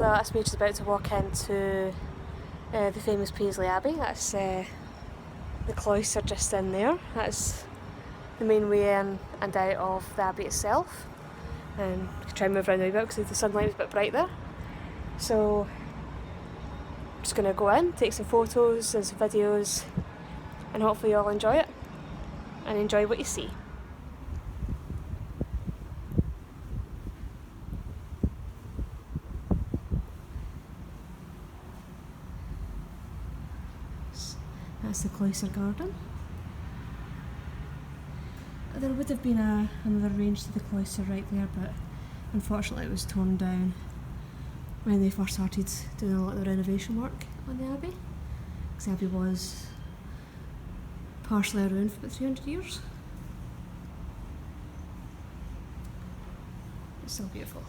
Well, that's me just about to walk into the famous Paisley Abbey. That's the cloister just in there. That's the main way in and out of the abbey itself. And I can try and move around a wee bit because the sunlight is a bit bright there. So I'm just going to go in, take some photos and some videos, and hopefully you'll enjoy it and enjoy what you see. That's the cloister garden. There would have been another range to the cloister right there, but unfortunately it was torn down when they first started doing a lot of the renovation work on the abbey, because the abbey was partially around for about 300 years. It's still beautiful.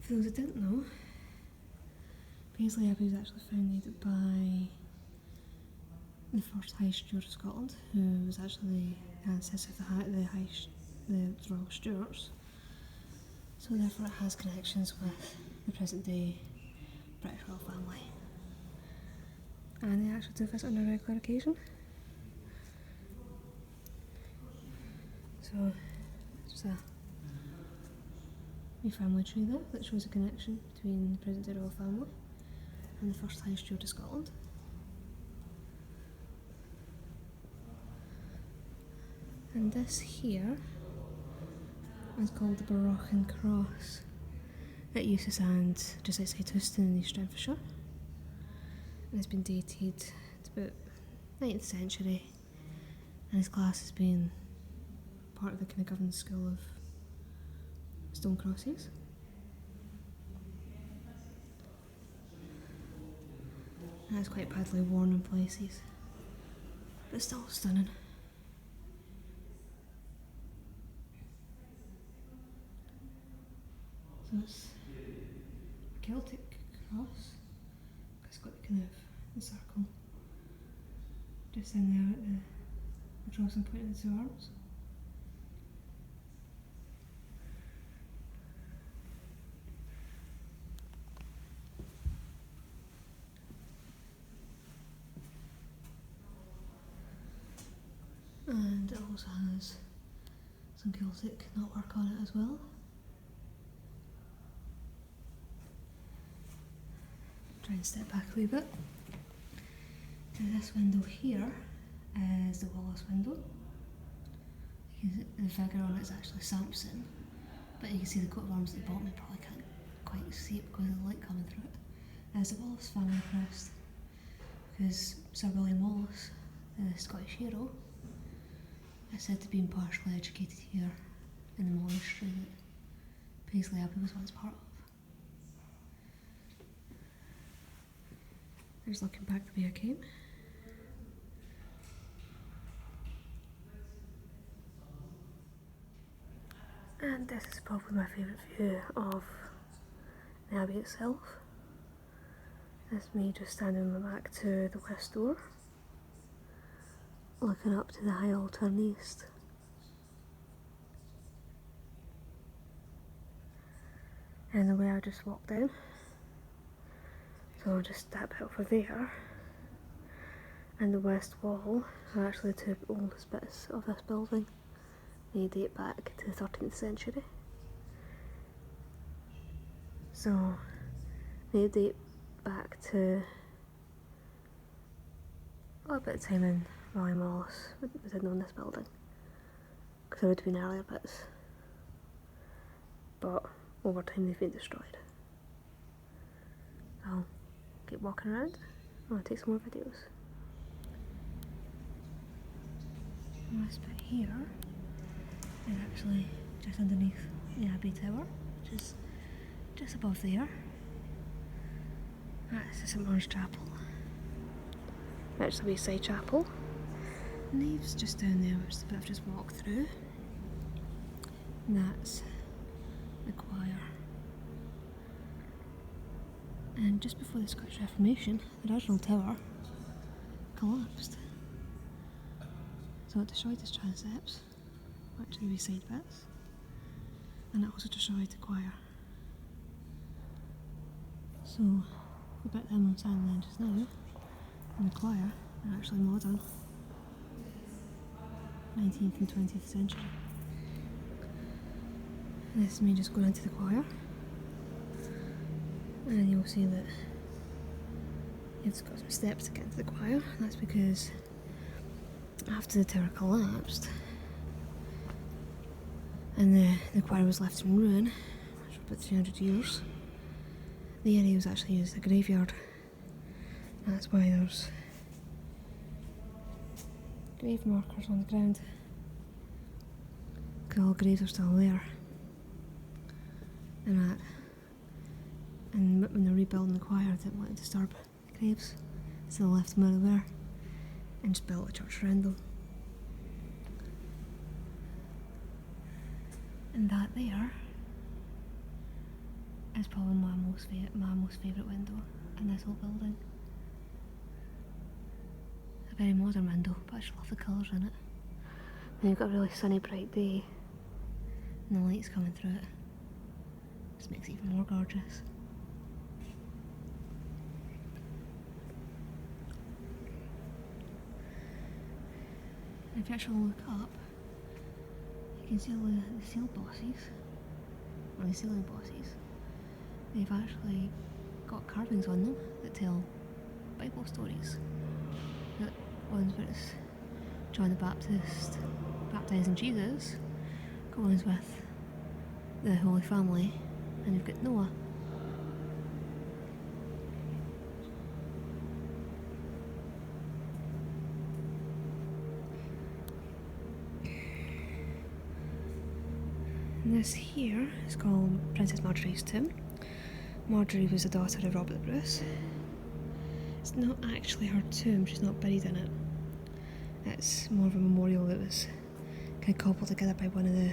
For those who didn't know, Paisley Abbey was actually founded by the first High Steward of Scotland, who was actually the ancestor of the Royal Stewarts. So therefore it has connections with the present day British royal family. And they actually do visit on a regular occasion. So there's a family tree there that shows a connection between the present day royal family and the first High Steward of Scotland. And this here is called the Baroque Cross. It used to stand just outside Houston in East Renfrewshire, and it's been dated to about 9th century, and is classed as being part of the Kindergarten School of Stone Crosses. And it's quite badly worn in places, but still stunning. So it's a Celtic cross, it's got the kind of the circle just in there at the crossing point of the two arms. And it also has some Celtic knotwork on it as well. Try and step back a wee bit. So this window here is the Wallace window. The figure on it is actually Samson, but you can see the coat of arms at the bottom. You probably can't quite see it because of the light coming through it. There's the Wallace family crest, because Sir William Wallace, the Scottish hero, is said to be partially educated here in the monastery that Paisley Abbey was once part of. There's looking back the way I came. And this is probably my favourite view of the Abbey itself. That's me just standing on my back to the west door, looking up to the high altar in the east. And the way I just walked down. So I'll just step over there, and the west wall are actually the two oldest bits of this building. They date back to the 13th century. So they date back to a bit of time in William Wallace was in on this building, because there would have been earlier bits, but over time they've been destroyed. So keep walking around. I'm going to take some more videos. this bit here is actually just underneath the Abbey Tower, which is just above there. That's the St Maur's Chapel. That's the Wayside Chapel. Nave's just down there, which is the bit I've just walked through. And that's the choir. And just before the Scottish Reformation, the original tower collapsed. So it destroyed its transepts, which are the side bits, and it also destroyed the choir. So the bit that I'm standing in just now, and the choir, are actually modern, 19th and 20th century. And this is me just going into the choir, and you'll see that it's got some steps to get into the choir. That's because after the tower collapsed and the choir was left in ruin, which was about 300 years, the area was actually used as a graveyard. That's why there's grave markers on the ground, because all graves are still there. And when they're rebuilding the choir, they didn't want to disturb graves, so they left them where they were and just built a church around them. And that there is probably my most favourite window in this whole building. A very modern window, but I just love the colours in it. And you've got a really sunny, bright day, and the light's coming through it. Just makes it even more gorgeous. If you actually look up, you can see all the seal bosses, or the ceiling bosses. They've actually got carvings on them that tell Bible stories. The ones where it's John the Baptist baptising Jesus, got ones with the Holy Family, and you've got Noah. And this here is called Princess Marjorie's tomb. Marjorie was the daughter of Robert the Bruce. It's not actually her tomb, she's not buried in it. It's more of a memorial that was kind of cobbled together by one of the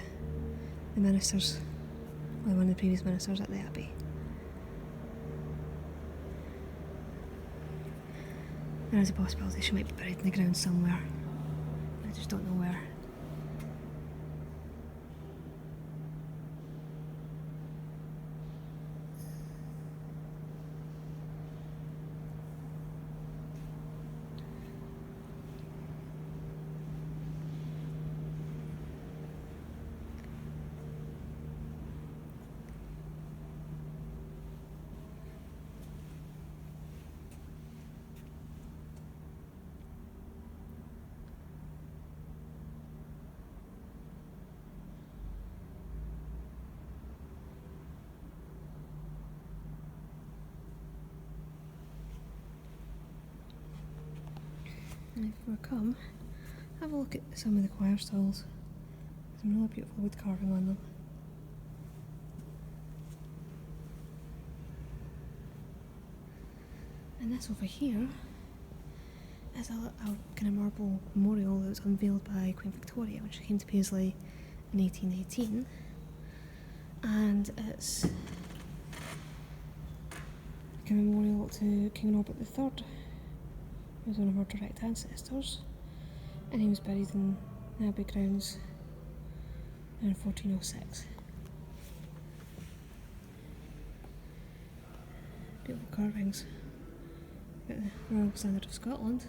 ministers, or one of the previous ministers at the Abbey. There is a possibility she might be buried in the ground somewhere. I just don't know where. And if we come, have a look at some of the choir stalls. Some really beautiful wood carving on them. And this over here is a kind of marble memorial that was unveiled by Queen Victoria when she came to Paisley in 1818. And it's a memorial to King Robert III. He was one of our direct ancestors, and he was buried in the Abbey grounds in 1406. Beautiful carvings. Got the Royal Standard of Scotland.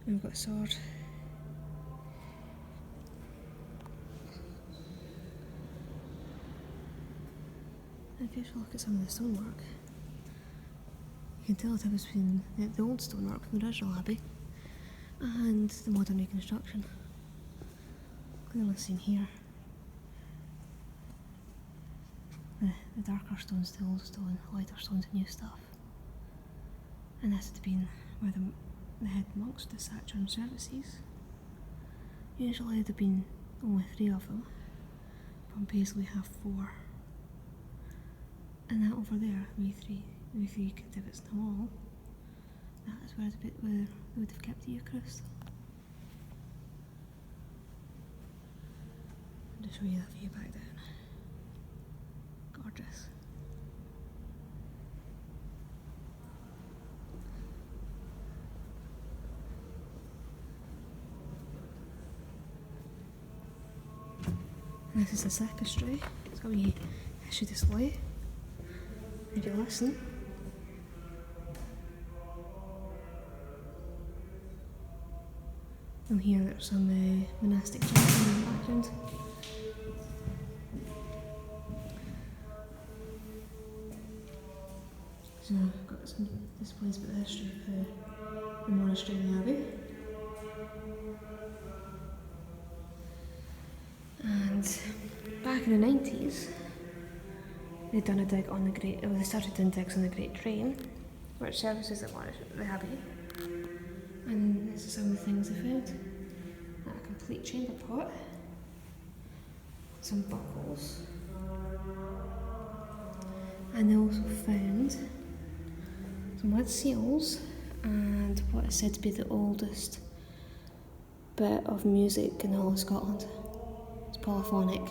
And we've got a sword. And if you actually look at some of the stonework, you can tell the difference between the old stonework from the original abbey and the modern reconstruction. Clearly seen here. The darker stones, the old stone, lighter stones, the new stuff. And this would have been where the head monks to Saturn services. Usually there've been only 3 of them, but on Paisley we have 4. And that over there, we 3 exhibits in the wall, that is where the bit where they would have kept the Eucharist. And to show you that view back down. Gorgeous. And this is the sacristy. It's got a wee history display. If you listen. And here there's some monastic chanting in the background. So I've got some displays about the history of the monastery and the abbey. And back in the 90s, they'd done a dig on the Great, they started doing digs on the Great Drain, which services the abbey. And this is some of the things they found. A complete chamber pot, some buckles, and they also found some lead seals and what is said to be the oldest bit of music in the whole of Scotland. It's polyphonic.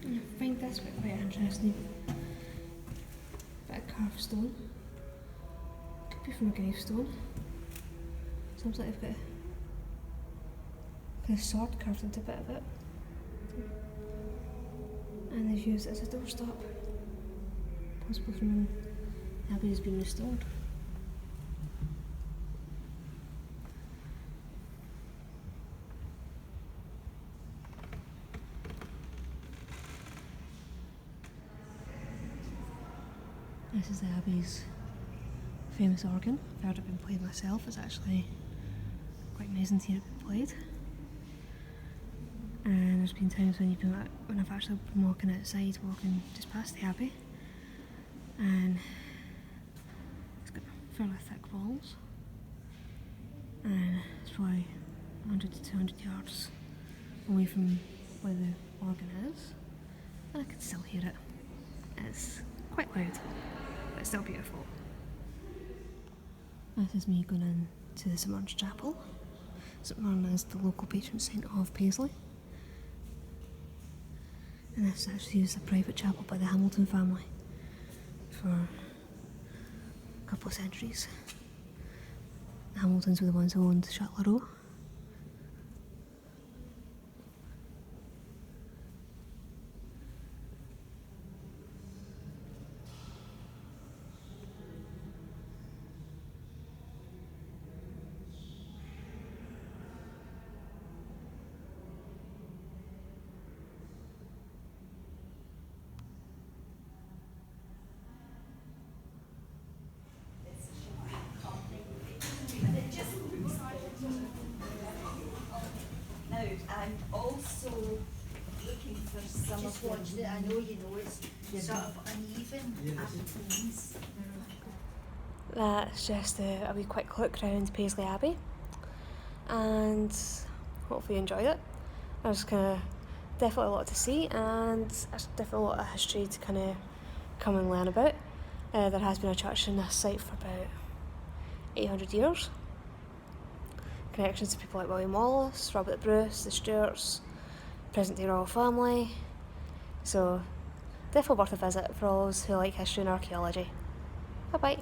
I find this bit quite interesting. Bit of carved stone. Could be from a gravestone. Seems like they've got a kind of sword carved into a bit of it. And they've used it as a doorstop. Possibly from when the abbey has been restored. This is the Abbey's famous organ. I've heard it been played myself. It's actually quite amazing to hear it being played. And there's been times when I've actually been walking outside, walking just past the Abbey, and it's got fairly thick walls, and it's probably 100 to 200 yards away from where the organ is, and I can still hear it. It's quite loud, but it's still beautiful. This is me going into the St Martin's Chapel. St Martin is the local patron saint of Paisley. And this is actually used as a private chapel by the Hamilton family for a couple of centuries. The Hamiltons were the ones who owned Châtellerault. I'm also looking for some Just of watched them. it. I know you know it's sort of uneven at times. That's just a wee quick look around Paisley Abbey, and hopefully you enjoyed it. There's definitely a lot to see, and there's definitely a lot of history to kind of come and learn about. There has been a church in this site for about 800 years. Connections to people like William Wallace, Robert Bruce, the Stewarts, present-day royal family. So definitely worth a visit for all those who like history and archaeology. Bye bye.